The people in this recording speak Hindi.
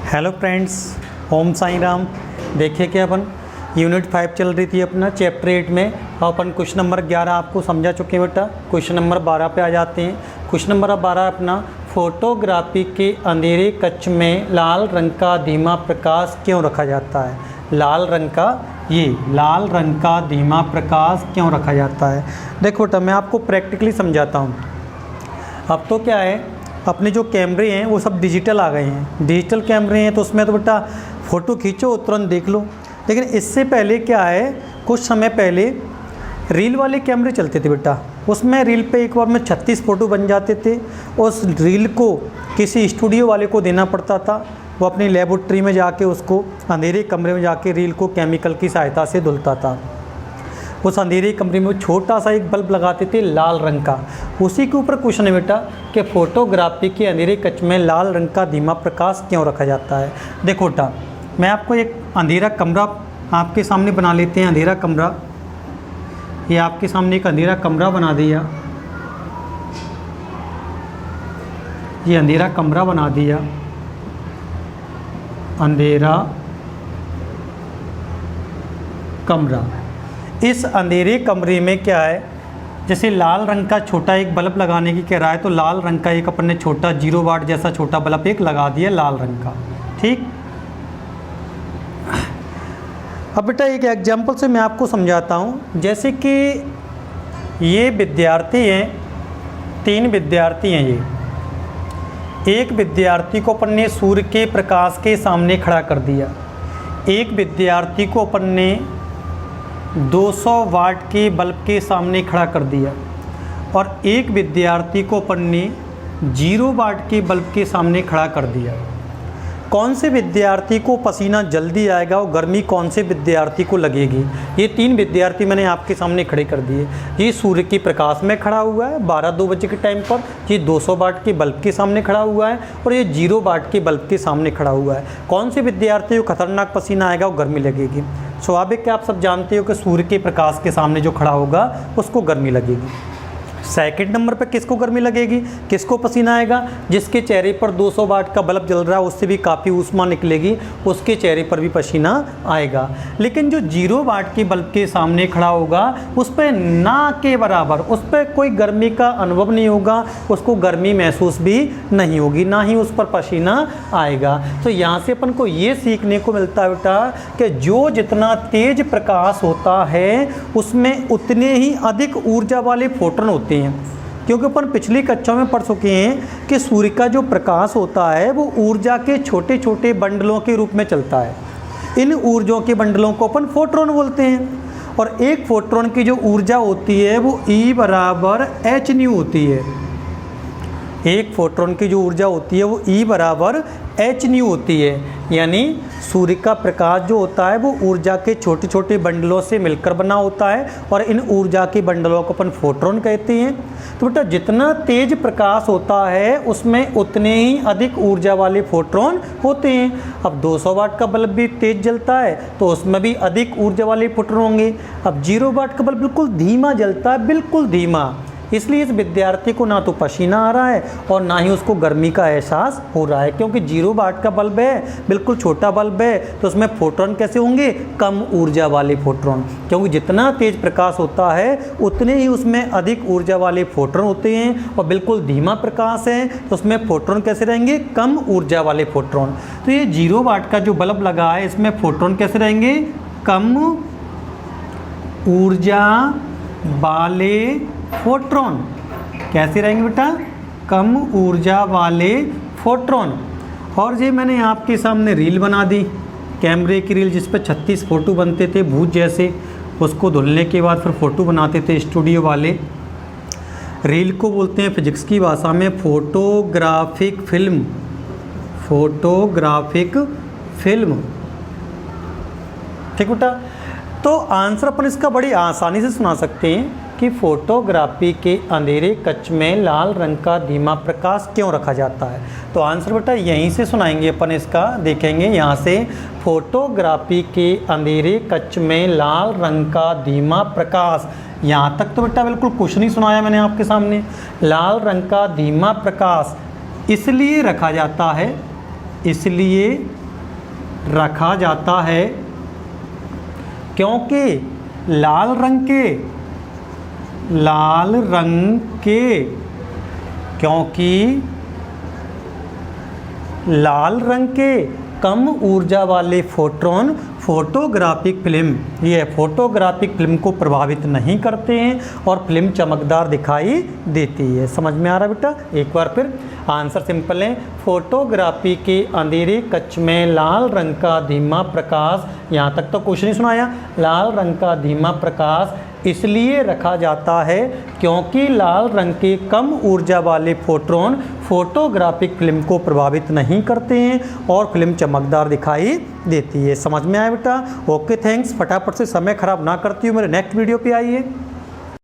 Hello friends, Om Sai Ram. देखिए कि अपन यूनिट 5 चल रही थी अपना चैप्टर 8 में, और अपन क्वेश्चन नंबर 11 आपको समझा चुके हैं बेटा। क्वेश्चन नंबर 12 पे आ जाते हैं। क्वेश्चन नंबर 12 अपना, फोटोग्राफी के अंधेरे कक्ष में लाल रंग का धीमा प्रकाश क्यों रखा जाता है। लाल रंग का धीमा प्रकाश क्यों रखा जाता है। देखो बेटा, मैं आपको प्रैक्टिकली समझाता हूँ। अब तो क्या है, अपने जो कैमरे हैं वो सब डिजिटल आ गए हैं। डिजिटल कैमरे हैं तो उसमें तो बेटा फ़ोटो खींचो तुरंत देख लो। लेकिन इससे पहले क्या है, कुछ समय पहले रील वाले कैमरे चलते थे बेटा। उसमें रील पे एक बार में 36 फ़ोटो बन जाते थे। उस रील को किसी स्टूडियो वाले को देना पड़ता था। वो अपनी लेबोरेटरी में जाके उसको अंधेरे कमरे में जाके रील को केमिकल की सहायता से धुलता था। उस अंधेरे कमरे में छोटा सा एक बल्ब लगाते थे लाल रंग का। उसी के ऊपर क्वेश्चन है बेटा कि फोटोग्राफी के अंधेरे कक्ष में लाल रंग का धीमा प्रकाश क्यों रखा जाता है। देखो बेटा, मैं आपको एक अंधेरा कमरा आपके सामने बना लेते हैं। अंधेरा कमरा, ये आपके सामने एक अंधेरा कमरा बना दिया। ये अंधेरा कमरा बना दिया। अंधेरा कमरा। इस अंधेरे कमरे में क्या है, जैसे लाल रंग का छोटा एक बल्ब लगाने की कह रहा है, तो लाल रंग का एक अपन ने छोटा 0 वाट जैसा छोटा बल्ब एक लगा दिया लाल रंग का। ठीक। अब बेटा एक एग्जांपल से मैं आपको समझाता हूँ। जैसे कि ये विद्यार्थी हैं, 3 विद्यार्थी हैं। ये एक विद्यार्थी को अपन ने सूर्य के प्रकाश के सामने खड़ा कर दिया। एक विद्यार्थी को अपन ने 200 वाट के बल्ब के सामने खड़ा कर दिया, और एक विद्यार्थी को अपन ने 0 वाट के बल्ब के सामने खड़ा कर दिया। कौन से विद्यार्थी को पसीना जल्दी आएगा और गर्मी कौन से विद्यार्थी को लगेगी। ये 3 विद्यार्थी मैंने आपके सामने खड़े कर दिए। ये सूर्य के प्रकाश में खड़ा हुआ है 12-2 बजे के टाइम पर। ये 200 वाट के बल्ब के सामने खड़ा हुआ है, और ये 0 वाट के बल्ब के सामने खड़ा हुआ है। कौन से विद्यार्थी को खतरनाक पसीना आएगा और गर्मी लगेगी। स्वाभाविक है, आप सब जानते हो कि सूर्य के प्रकाश के सामने जो खड़ा होगा उसको गर्मी लगेगी। सेकंड नंबर पे किसको गर्मी लगेगी, किसको पसीना आएगा। जिसके चेहरे पर 200 वाट का बल्ब जल रहा है, उससे भी काफ़ी ऊष्मा निकलेगी, उसके चेहरे पर भी पसीना आएगा। लेकिन जो 0 वाट के बल्ब के सामने खड़ा होगा, उस पर ना के बराबर, उस पर कोई गर्मी का अनुभव नहीं होगा, उसको गर्मी महसूस भी नहीं होगी, ना ही उस पर पसीना आएगा। तो यहाँ से अपन को ये सीखने को मिलता है बेटा कि जो जितना तेज प्रकाश होता है उसमें उतने ही अधिक ऊर्जा वाले फोटोन होते हैं। क्योंकि अपन पिछली कक्षा में पढ़ चुके हैं कि सूर्य का जो प्रकाश होता है वो ऊर्जा के छोटे छोटे बंडलों के रूप में चलता है। इन ऊर्जाओं के बंडलों को अपन फोटोन बोलते हैं। और एक फोटोन की जो ऊर्जा होती है वो E बराबर h न्यू होती है। एक फोटोन की जो ऊर्जा होती है वो E बराबर h न्यू होती है। यानी सूर्य का प्रकाश जो होता है वो ऊर्जा के छोटे छोटे बंडलों से मिलकर बना होता है, और इन ऊर्जा के बंडलों को अपन फोटोन कहते हैं। तो बेटा जितना तेज प्रकाश होता है उसमें उतने ही अधिक ऊर्जा वाले फोटोन होते हैं। अब 200 वाट का बल्ब भी तेज जलता है तो उसमें भी अधिक ऊर्जा वाले फोटोन होंगे। अब 0 वाट का बल्ब बिल्कुल धीमा जलता है, बिल्कुल धीमा। इसलिए इस विद्यार्थी को ना तो पसीना आ रहा है और ना ही उसको गर्मी का एहसास हो रहा है, क्योंकि 0 वाट का बल्ब है, बिल्कुल छोटा बल्ब है। तो उसमें फोटोन कैसे होंगे, कम ऊर्जा वाले फोटोन। क्योंकि जितना तेज प्रकाश होता है उतने ही उसमें अधिक ऊर्जा वाले फोटोन होते हैं, और बिल्कुल धीमा प्रकाश है तो उसमें फोटोन कैसे रहेंगे, कम ऊर्जा वाले फोटोन। तो ये 0 वाट का जो बल्ब लगा है इसमें फोटोन कैसे रहेंगे, कम ऊर्जा वाले फोटोन। कैसे रहेंगे बेटा, कम ऊर्जा वाले फोटोन। और ये मैंने आपके सामने रील बना दी, कैमरे की रील, जिस पर 36 फ़ोटो बनते थे भूत जैसे। उसको धुलने के बाद फिर फ़ोटो बनाते थे स्टूडियो वाले। रील को बोलते हैं फिजिक्स की भाषा में फोटोग्राफिक फिल्म। Photographic film. ठीक बेटा। तो आंसर अपन इसका बड़ी आसानी से सुना सकते हैं कि फोटोग्राफी के अंधेरे कक्ष में लाल रंग का धीमा प्रकाश क्यों रखा जाता है। तो आंसर बेटा यहीं से सुनाएंगे अपन इसका, देखेंगे यहाँ से। फोटोग्राफी के अंधेरे कक्ष में लाल रंग का धीमा प्रकाश, यहाँ तक तो बेटा बिल्कुल कुछ नहीं सुनाया मैंने आपके सामने। लाल रंग का धीमा प्रकाश इसलिए रखा जाता है इसलिए रखा जाता है क्योंकि लाल रंग के क्योंकि लाल रंग के कम ऊर्जा वाले फोटोन फोटोग्राफिक फिल्म को प्रभावित नहीं करते हैं और फिल्म चमकदार दिखाई देती है। समझ में आ रहा है बेटा? एक बार फिर आंसर सिंपल है। फोटोग्राफी के अंधेरे कक्ष में लाल रंग का धीमा प्रकाश, यहाँ तक तो कुछ नहीं सुनाया, लाल रंग का धीमा प्रकाश इसलिए रखा जाता है क्योंकि लाल रंग के कम ऊर्जा वाले फोटोन फोटोग्राफिक फिल्म को प्रभावित नहीं करते हैं और फिल्म चमकदार दिखाई देती है। समझ में आया बेटा? Okay thanks. फटाफट से समय खराब ना करती हूँ, मेरे नेक्स्ट वीडियो पे आइए।